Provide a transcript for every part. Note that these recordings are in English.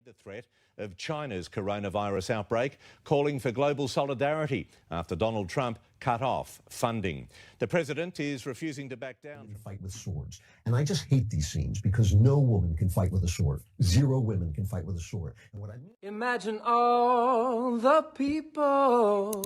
The threat of China's coronavirus outbreak, calling for global solidarity after Donald Trump cut off funding. The president is refusing to back down. Fight with swords. And I just hate these scenes because no woman can fight with a sword. 0 women can fight with a sword. And what I mean... Imagine all the people.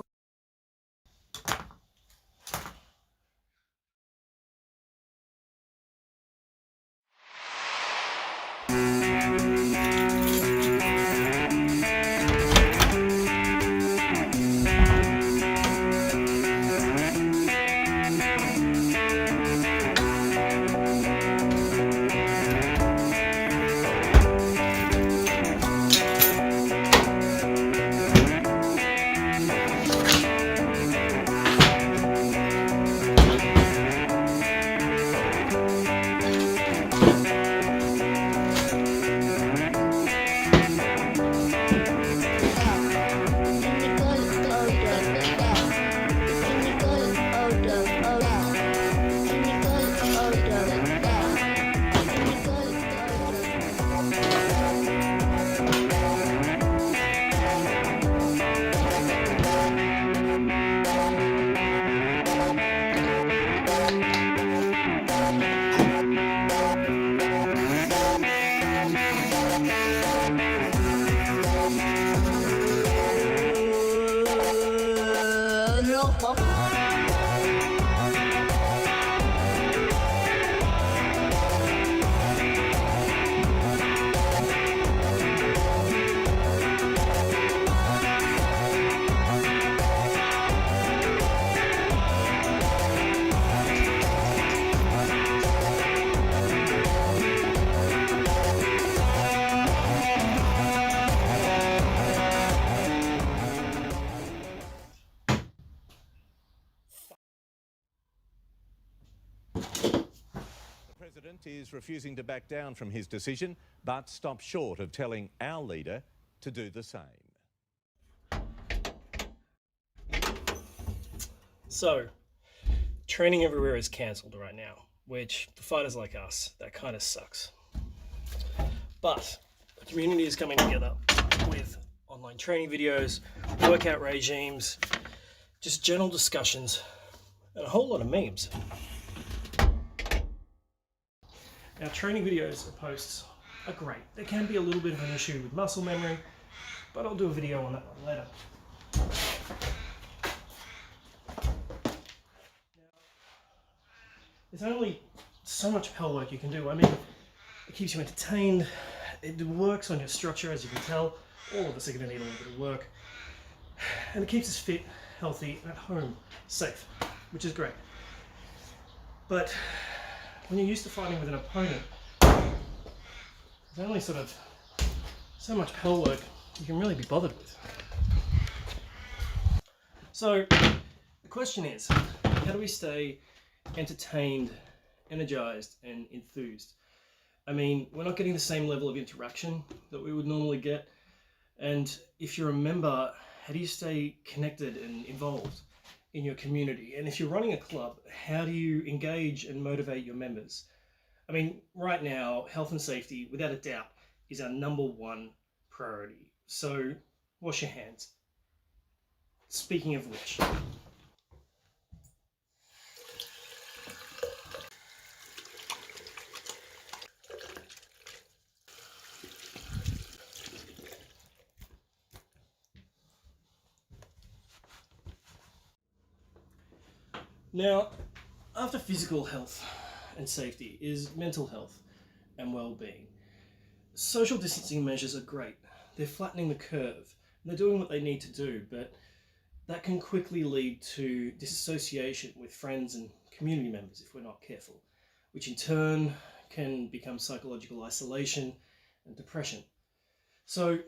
The president is refusing to back down from his decision, but stops short of telling our leader to do the same. So, training everywhere is cancelled right now, which for fighters like us, that kind of sucks. But the community is coming together with online training videos, workout regimes, just general discussions, and a whole lot of memes. Now, training videos and posts are great. There can be a little bit of an issue with muscle memory, but I'll do a video on that one later. Now, there's only so much pel work you can do. I mean, it keeps you entertained, it works on your structure, as you can tell. All of us are going to need a little bit of work. And it keeps us fit, healthy, and at home, safe, which is great. But when you're used to fighting with an opponent, there's only sort of so much pel work you can really be bothered with. So the question is, how do we stay entertained, energized, and enthused? I mean, we're not getting the same level of interaction that we would normally get. And if you're a member, how do you stay connected and involved in your community? And if you're running a club, how do you engage and motivate your members? I mean, right now, health and safety, without a doubt, is our #1 priority. So wash your hands. Speaking of which, now, after physical health and safety is mental health and well-being. Social distancing measures are great. They're flattening the curve. They're doing what they need to do, but that can quickly lead to disassociation with friends and community members if we're not careful, which in turn can become psychological isolation and depression. So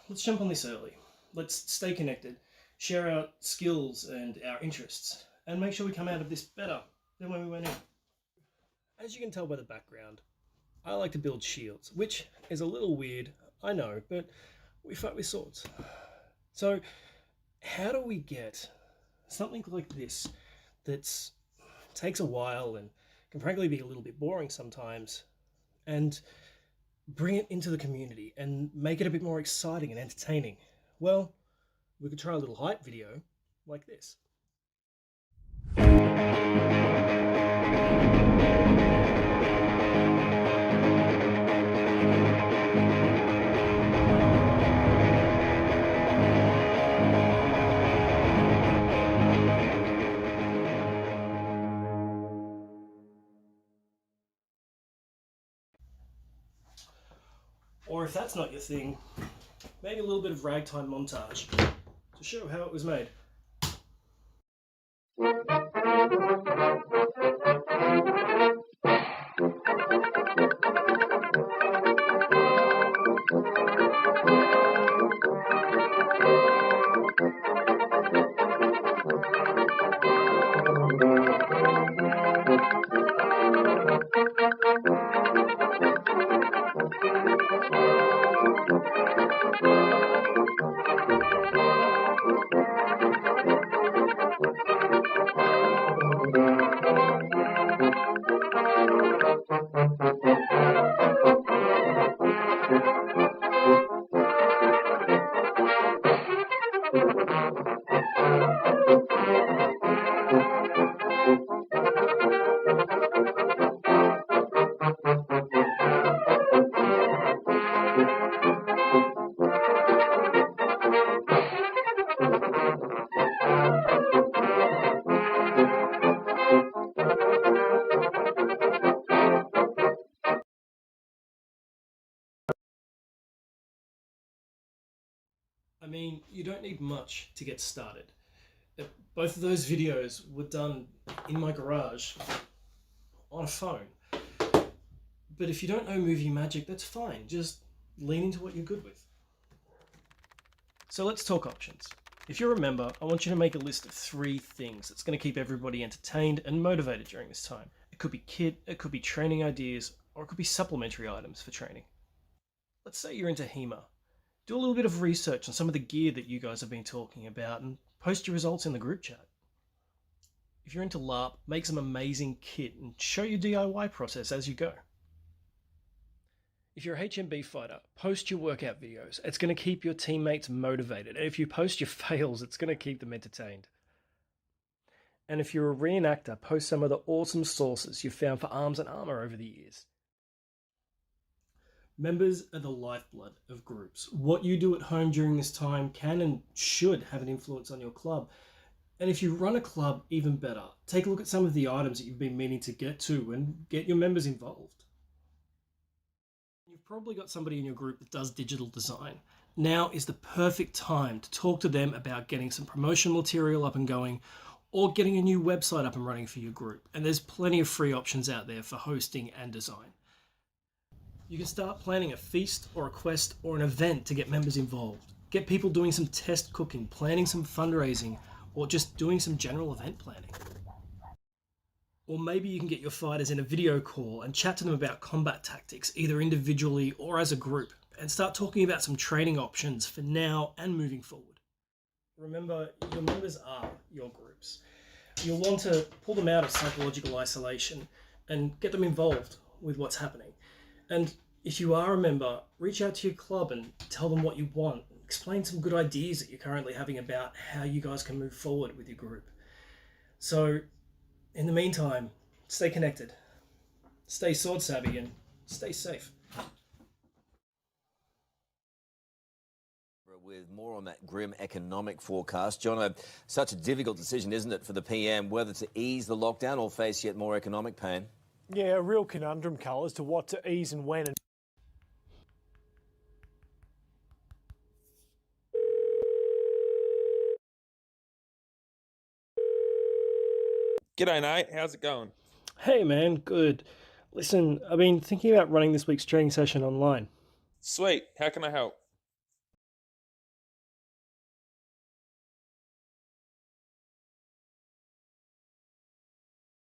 let's jump on this early. Let's stay connected, share our skills and our interests, and make sure we come out of this better than when we went in. As you can tell by the background, I like to build shields, which is a little weird, I know, but we fight with swords. So how do we get something like this that takes a while and can frankly be a little bit boring sometimes, and bring it into the community and make it a bit more exciting and entertaining? Well, we could try a little hype video like this. Or if that's not your thing, maybe a little bit of ragtime montage to show how it was made. I mean, you don't need much to get started. Both of those videos were done in my garage on a phone. But if you don't know movie magic, that's fine. Just lean into what you're good with. So let's talk options. If you're a member, I want you to make a list of 3 things that's going to keep everybody entertained and motivated during this time. It could be kit, it could be training ideas, or it could be supplementary items for training. Let's say you're into HEMA. Do a little bit of research on some of the gear that you guys have been talking about and post your results in the group chat. If you're into LARP, make some amazing kit and show your DIY process as you go. If you're a HMB fighter, post your workout videos. It's going to keep your teammates motivated. And if you post your fails, it's going to keep them entertained. And if you're a reenactor, post some of the awesome sources you've found for arms and armor over the years. Members are the lifeblood of groups. What you do at home during this time can and should have an influence on your club. And if you run a club, even better. Take a look at some of the items that you've been meaning to get to and get your members involved. You've probably got somebody in your group that does digital design. Now is the perfect time to talk to them about getting some promotional material up and going, or getting a new website up and running for your group. And there's plenty of free options out there for hosting and design. You can start planning a feast or a quest or an event to get members involved. Get people doing some test cooking, planning some fundraising, or just doing some general event planning. Or maybe you can get your fighters in a video call and chat to them about combat tactics, either individually or as a group, and start talking about some training options for now and moving forward. Remember, your members are your groups. You'll want to pull them out of psychological isolation and get them involved with what's happening. And if you are a member, reach out to your club and tell them what you want. Explain some good ideas that you're currently having about how you guys can move forward with your group. So, in the meantime, stay connected, stay sword savvy, and stay safe. With more on that grim economic forecast. Jono, such a difficult decision, isn't it, for the PM, whether to ease the lockdown or face yet more economic pain? Yeah, a real conundrum, Carl, as to what to ease and when. G'day, Nate. How's it going? Hey man, good. Listen, I've been thinking about running this week's training session online. Sweet. How can I help?